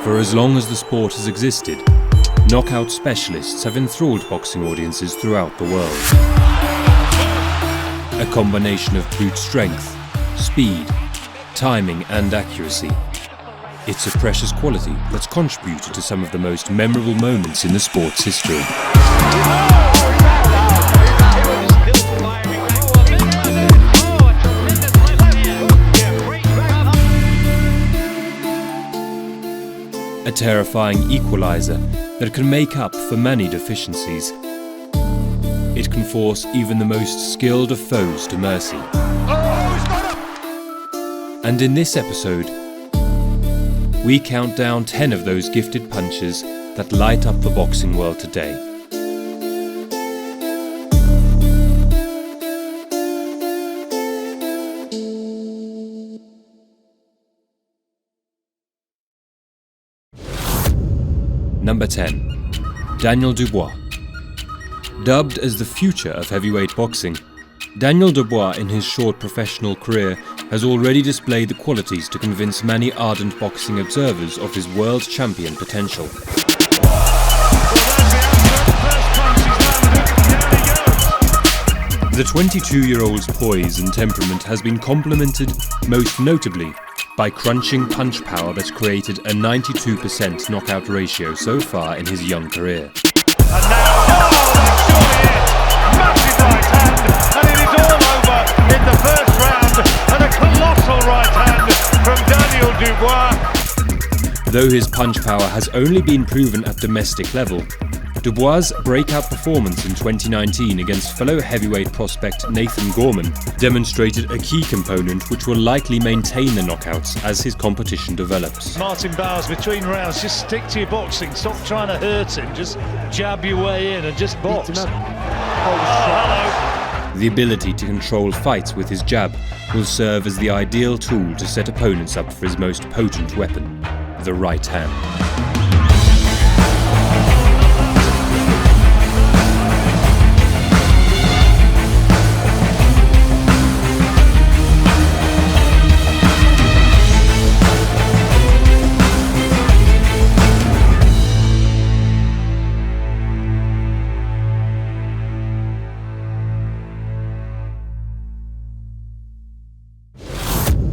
For as long as the sport has existed, knockout specialists have enthralled boxing audiences throughout the world. A combination of brute strength, speed, timing and accuracy. It's a precious quality that's contributed to some of the most memorable moments in the sport's history. A terrifying equalizer that can make up for many deficiencies. It can force even the most skilled of foes to mercy. And in this episode, we count down 10 of those gifted punches that light up the boxing world today. Number 10. Daniel Dubois. Dubbed as the future of heavyweight boxing, Daniel Dubois in his short professional career has already displayed the qualities to convince many ardent boxing observers of his world champion potential. The 22-year-old's poise and temperament has been complemented most notably by crunching punch power that's created a 92% knockout ratio so far in his young career. And now, massive right hand, and it is all over in the first round, and a colossal right hand from Daniel Dubois. Though his punch power has only been proven at domestic level, Dubois' breakout performance in 2019 against fellow heavyweight prospect Nathan Gorman demonstrated a key component which will likely maintain the knockouts as his competition develops. Martin Bowers, between rounds, just stick to your boxing, stop trying to hurt him, just jab your way in and just box. Hello. The ability to control fights with his jab will serve as the ideal tool to set opponents up for his most potent weapon, the right hand.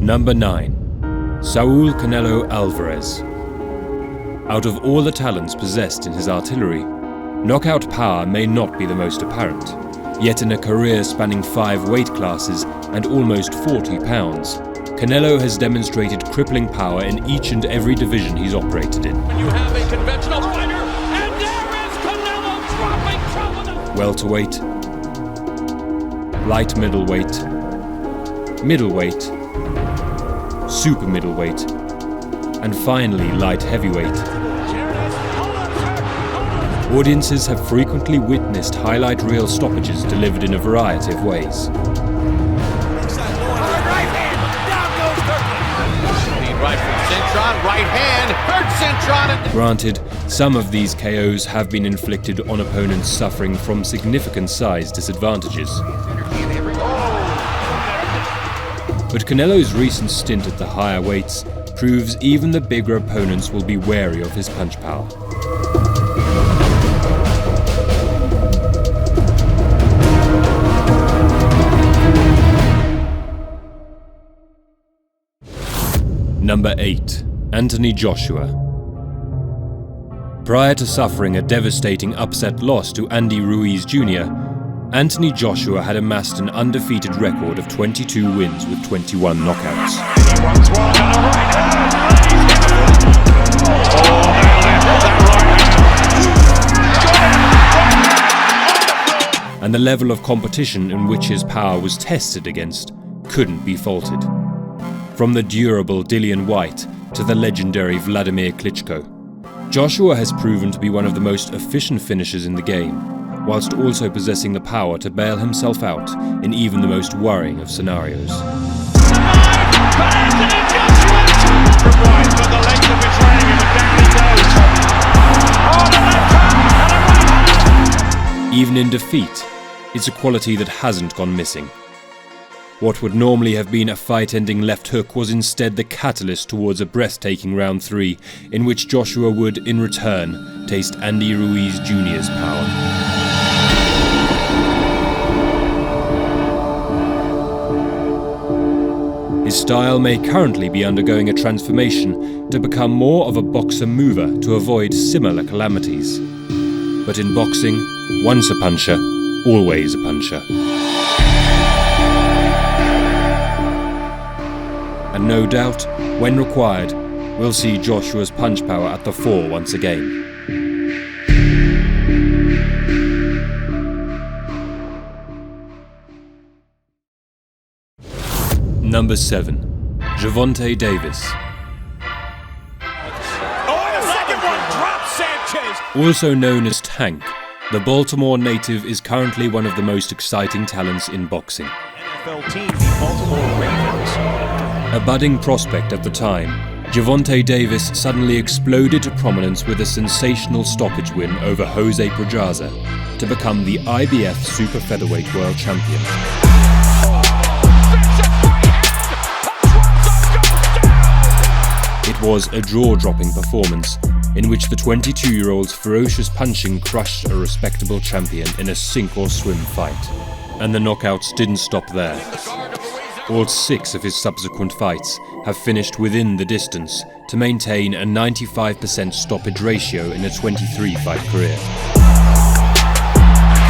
Number 9. Saul Canelo Alvarez. Out of all the talents possessed in his artillery, knockout power may not be the most apparent. Yet in a career spanning 5 weight classes and almost 40 pounds, Canelo has demonstrated crippling power in each and every division he's operated in. When you have a conventional fighter, and there is Canelo dropping. Welterweight, light middleweight, middleweight, super middleweight, and finally light heavyweight. Audiences have frequently witnessed highlight reel stoppages delivered in a variety of ways. Granted, some of these KOs have been inflicted on opponents suffering from significant size disadvantages. But Canelo's recent stint at the higher weights proves even the bigger opponents will be wary of his punch power. Number 8. Anthony Joshua. Prior to suffering a devastating upset loss to Andy Ruiz Jr., Anthony Joshua had amassed an undefeated record of 22 wins with 21 knockouts. And the level of competition in which his power was tested against couldn't be faulted. From the durable Dillian Whyte to the legendary Vladimir Klitschko, Joshua has proven to be one of the most efficient finishers in the game, whilst also possessing the power to bail himself out in even the most worrying of scenarios. Even in defeat, it's a quality that hasn't gone missing. What would normally have been a fight-ending left hook was instead the catalyst towards a breathtaking round 3, in which Joshua would, in return, taste Andy Ruiz Jr.'s power. His style may currently be undergoing a transformation to become more of a boxer-mover to avoid similar calamities. But in boxing, once a puncher, always a puncher. And no doubt, when required, we'll see Joshua's punch power at the fore once again. Number 7. Gervonta Davis. Oh, and a second one drops Sanchez. Also known as Tank, the Baltimore native is currently one of the most exciting talents in boxing. NFL team, the Baltimore Ravens. A budding prospect at the time, Gervonta Davis suddenly exploded to prominence with a sensational stoppage win over Jose Pedraza to become the IBF Super Featherweight World Champion. It was a jaw-dropping performance in which the 22-year-old's ferocious punching crushed a respectable champion in a sink-or-swim fight. And the knockouts didn't stop there. All 6 of his subsequent fights have finished within the distance to maintain a 95% stoppage ratio in a 23-fight career.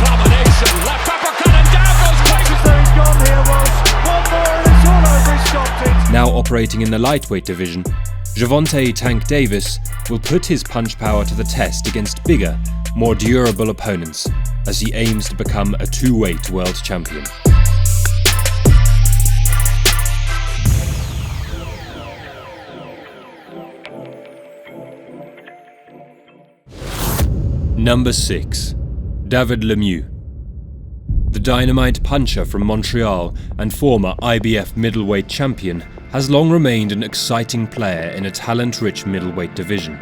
Combination, left uppercut and down goes Tyson. So he's gone here, Ross. One more and it's all over. He's stopped it. Now operating in the lightweight division, Gervonta Tank Davis will put his punch power to the test against bigger, more durable opponents as he aims to become a 2-weight world champion. Number 6. David Lemieux. The dynamite puncher from Montreal and former IBF middleweight champion has long remained an exciting player in a talent-rich middleweight division.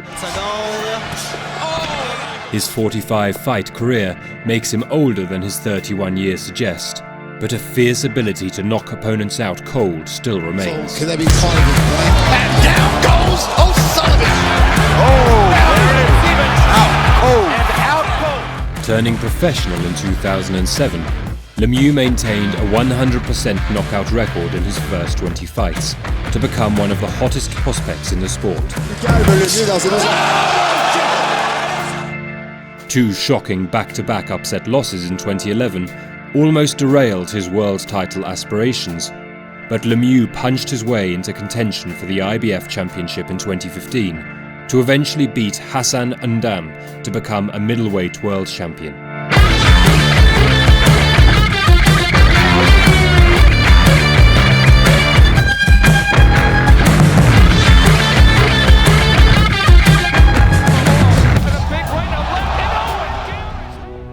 His 45-fight career makes him older than his 31 years suggest, but a fierce ability to knock opponents out cold still remains. Could there be part of it? And down goes O'Sullivan! Oh, there it is. Out cold. And out cold. Turning professional in 2007, Lemieux maintained a 100% knockout record in his first 20 fights to become one of the hottest prospects in the sport. 2 shocking back-to-back upset losses in 2011 almost derailed his world title aspirations, but Lemieux punched his way into contention for the IBF Championship in 2015 to eventually beat Hassan Ndam to become a middleweight world champion.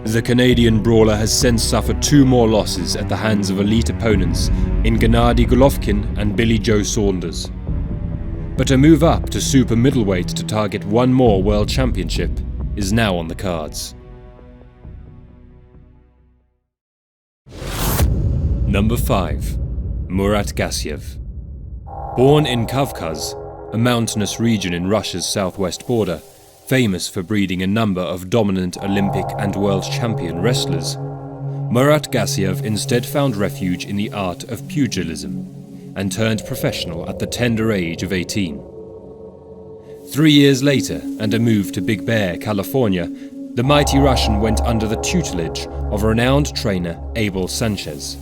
The Canadian brawler has since suffered 2 more losses at the hands of elite opponents in Gennady Golovkin and Billy Joe Saunders. But a move up to super middleweight to target one more world championship is now on the cards. Number 5. Murat Gassiev. Born in Kavkaz, a mountainous region in Russia's southwest border, famous for breeding a number of dominant Olympic and world champion wrestlers, Murat Gassiev instead found refuge in the art of pugilism and turned professional at the tender age of 18. 3 years later, and a move to Big Bear, California, the mighty Russian went under the tutelage of renowned trainer Abel Sanchez.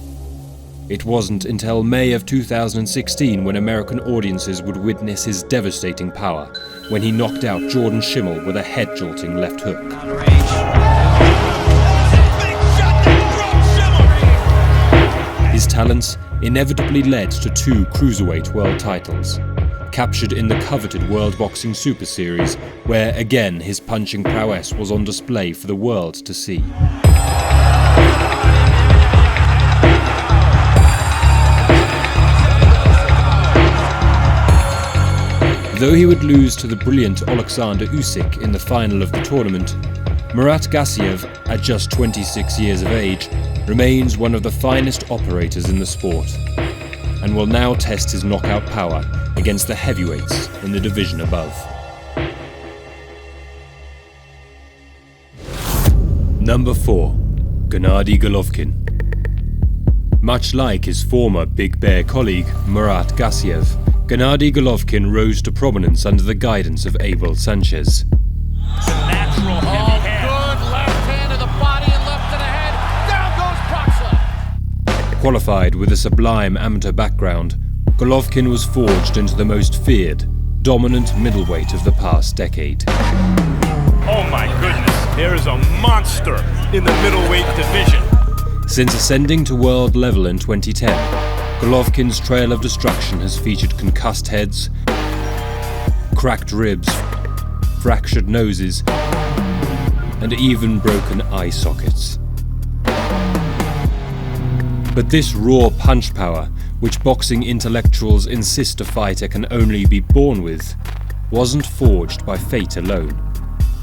It wasn't until May of 2016 when American audiences would witness his devastating power, when he knocked out Jordan Schimmel with a head-jolting left hook. His talents inevitably led to 2 cruiserweight world titles, captured in the coveted World Boxing Super Series, where again his punching prowess was on display for the world to see. Though he would lose to the brilliant Alexander Usyk in the final of the tournament, Murat Gassiev, at just 26 years of age, remains one of the finest operators in the sport, and will now test his knockout power against the heavyweights in the division above. Number 4. Gennady Golovkin. Much like his former Big Bear colleague Murat Gassiev, Gennady Golovkin rose to prominence under the guidance of Abel Sanchez. Natural heavy hand. Good left hand to the body and left to the head. Down goes Proxima. Qualified with a sublime amateur background, Golovkin was forged into the most feared, dominant middleweight of the past decade. Oh my goodness, there is a monster in the middleweight division. Since ascending to world level in 2010, Golovkin's trail of destruction has featured concussed heads, cracked ribs, fractured noses, and even broken eye sockets. But this raw punch power, which boxing intellectuals insist a fighter can only be born with, wasn't forged by fate alone.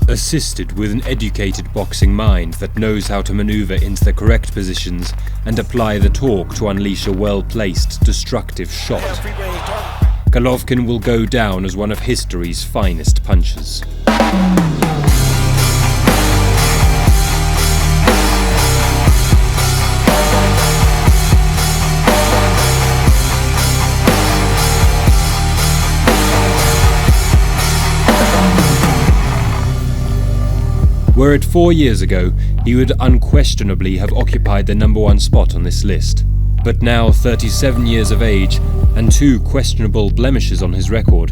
Assisted with an educated boxing mind that knows how to maneuver into the correct positions and apply the torque to unleash a well-placed, destructive shot, Golovkin will go down as one of history's finest punchers. Were it 4 years ago, he would unquestionably have occupied the number 1 spot on this list. But now 37 years of age and 2 questionable blemishes on his record,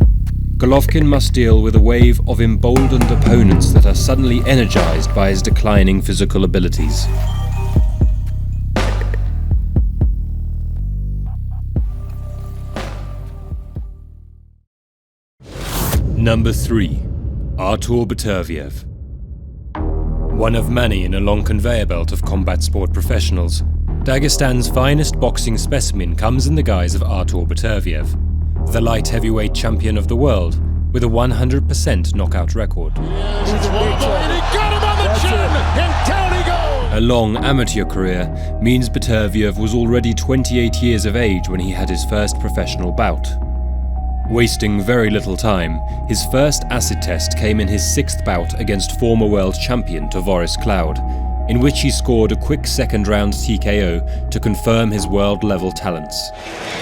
Golovkin must deal with a wave of emboldened opponents that are suddenly energized by his declining physical abilities. Number 3. Artur Beterbiev. One of many in a long conveyor belt of combat sport professionals, Dagestan's finest boxing specimen comes in the guise of Artur Beterbiev, the light heavyweight champion of the world with a 100% knockout record. A long amateur career means Beterbiev was already 28 years of age when he had his first professional bout. Wasting very little time, his first acid test came in his 6th bout against former world champion Tavoris Cloud, in which he scored a quick second-round TKO to confirm his world-level talents.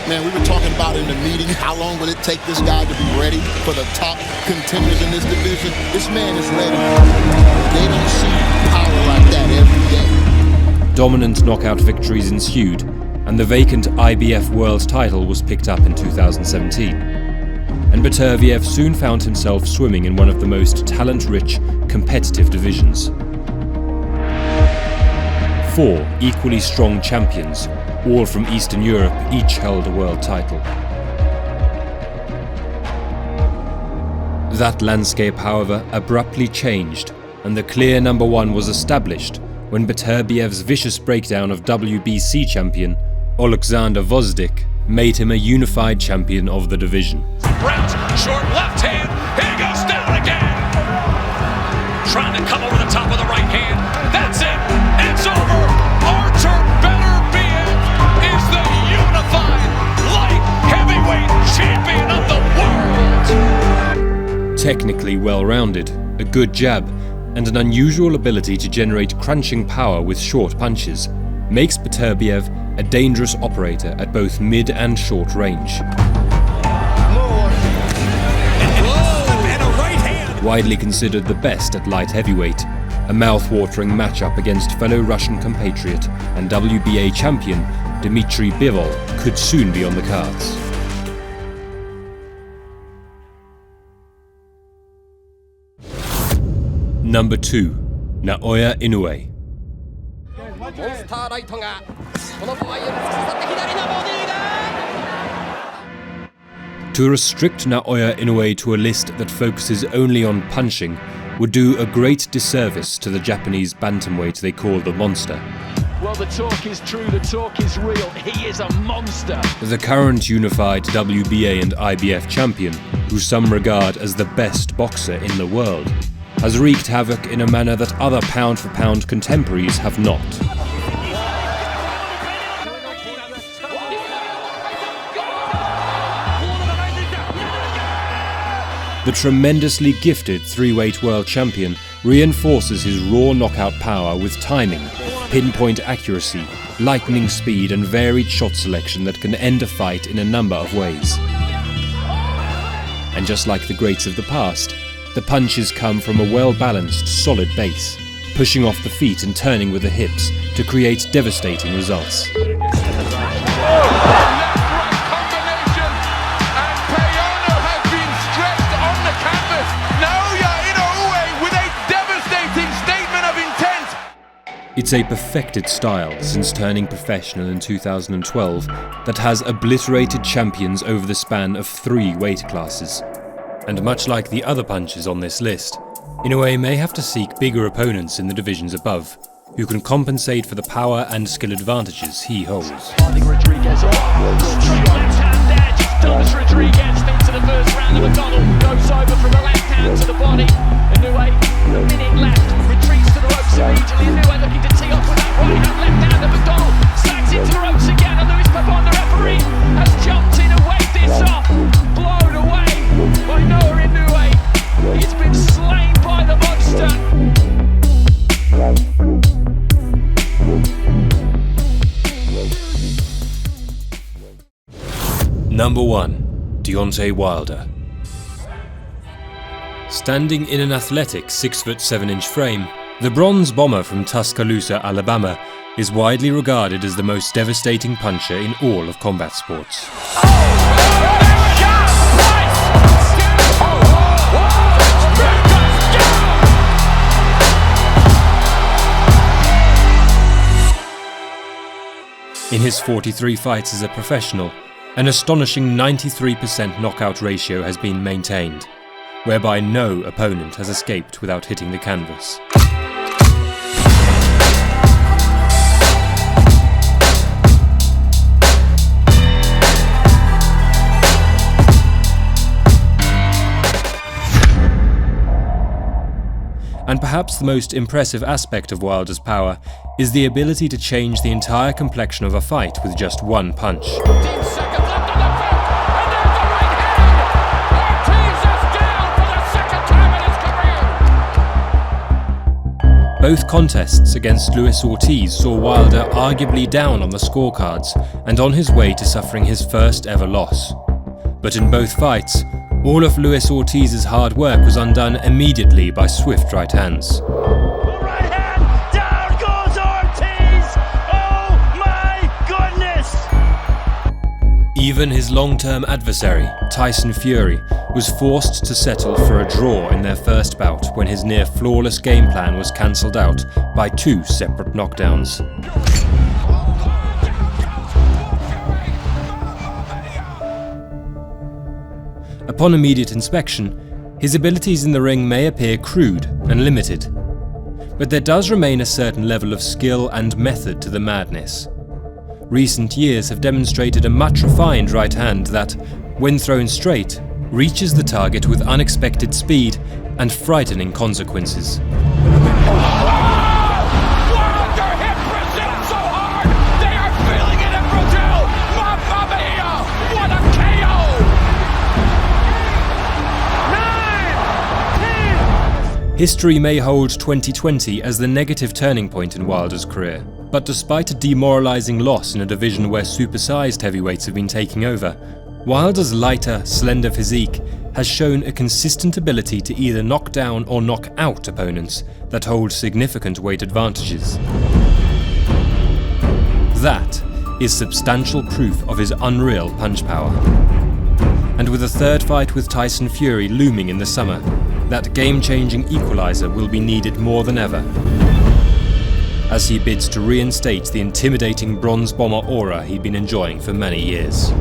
Man, we were talking about in the meeting, how long will it take this guy to be ready for the top contenders in this division? This man is ready. They don't see power like that every day. Dominant knockout victories ensued, and the vacant IBF world title was picked up in 2017. And Beterbiev soon found himself swimming in one of the most talent-rich, competitive divisions. 4 equally strong champions, all from Eastern Europe, each held a world title. That landscape, however, abruptly changed, and the clear number 1 was established when Beterbiev's vicious breakdown of WBC champion Alexander Vozdik made him a unified champion of the division. Rounds, short left hand, he goes down again. Trying to come over the top with the right hand. That's it, it's over. Artur Beterbiev is the unified light heavyweight champion of the world. Technically well-rounded, a good jab, and an unusual ability to generate crunching power with short punches makes Beterbiev a dangerous operator at both mid and short range. Widely considered the best at light heavyweight, a mouth-watering matchup against fellow Russian compatriot and WBA champion Dmitry Bivol could soon be on the cards. Number 2. Naoya Inoue. To restrict Naoya Inoue to a list that focuses only on punching would do a great disservice to the Japanese bantamweight they call the Monster. Well, the talk is true, the talk is real. He is a monster. The current unified WBA and IBF champion, who some regard as the best boxer in the world, has wreaked havoc in a manner that other pound-for-pound contemporaries have not. the tremendously gifted three-weight world champion reinforces his raw knockout power with timing, pinpoint accuracy, lightning speed and varied shot selection that can end a fight in a number of ways. And just like the greats of the past, the punches come from a well-balanced, solid base, pushing off the feet and turning with the hips to create devastating results. It's a perfected style since turning professional in 2012 that has obliterated champions over the span of 3 weight classes. And much like the other punchers on this list, Inoue may have to seek bigger opponents in the divisions above, who can compensate for the power and skill advantages he holds. Rodriguez straight left hand there, just dumps Rodriguez into the first round of McDonald, goes over from the left hand to the body. Inoue, a minute left, retreats to the ropes immediately. Inoue looking to tee off with that right hand, left hand of McDonald, sags into the ropes again, and Luis Pabon, the referee, has jumped in and waved this off, blown away by Naoya Inoue. He's been slain by the monster. Number 1. Deontay Wilder. Standing in an athletic 6'7" frame, the bronze bomber from Tuscaloosa, Alabama, is widely regarded as the most devastating puncher in all of combat sports. In his 43 fights as a professional, an astonishing 93% knockout ratio has been maintained, whereby no opponent has escaped without hitting the canvas. And perhaps the most impressive aspect of Wilder's power is the ability to change the entire complexion of a fight with just one punch. 15 seconds left on the clock, and there's the right hand. Ortiz is down for the second time in his career. Both contests against Luis Ortiz saw Wilder arguably down on the scorecards and on his way to suffering his first ever loss. But in both fights, all of Luis Ortiz's hard work was undone immediately by swift right hands. Right hand, down goes Ortiz! Oh my goodness! Even his long-term adversary, Tyson Fury, was forced to settle for a draw in their first bout when his near-flawless game plan was cancelled out by 2 separate knockdowns. Upon immediate inspection, his abilities in the ring may appear crude and limited, but there does remain a certain level of skill and method to the madness. Recent years have demonstrated a much refined right hand that, when thrown straight, reaches the target with unexpected speed and frightening consequences. History may hold 2020 as the negative turning point in Wilder's career, but despite a demoralising loss in a division where supersized heavyweights have been taking over, Wilder's lighter, slender physique has shown a consistent ability to either knock down or knock out opponents that hold significant weight advantages. That is substantial proof of his unreal punch power. And with a third fight with Tyson Fury looming in the summer, that game-changing equalizer will be needed more than ever, as he bids to reinstate the intimidating bronze bomber aura he'd been enjoying for many years.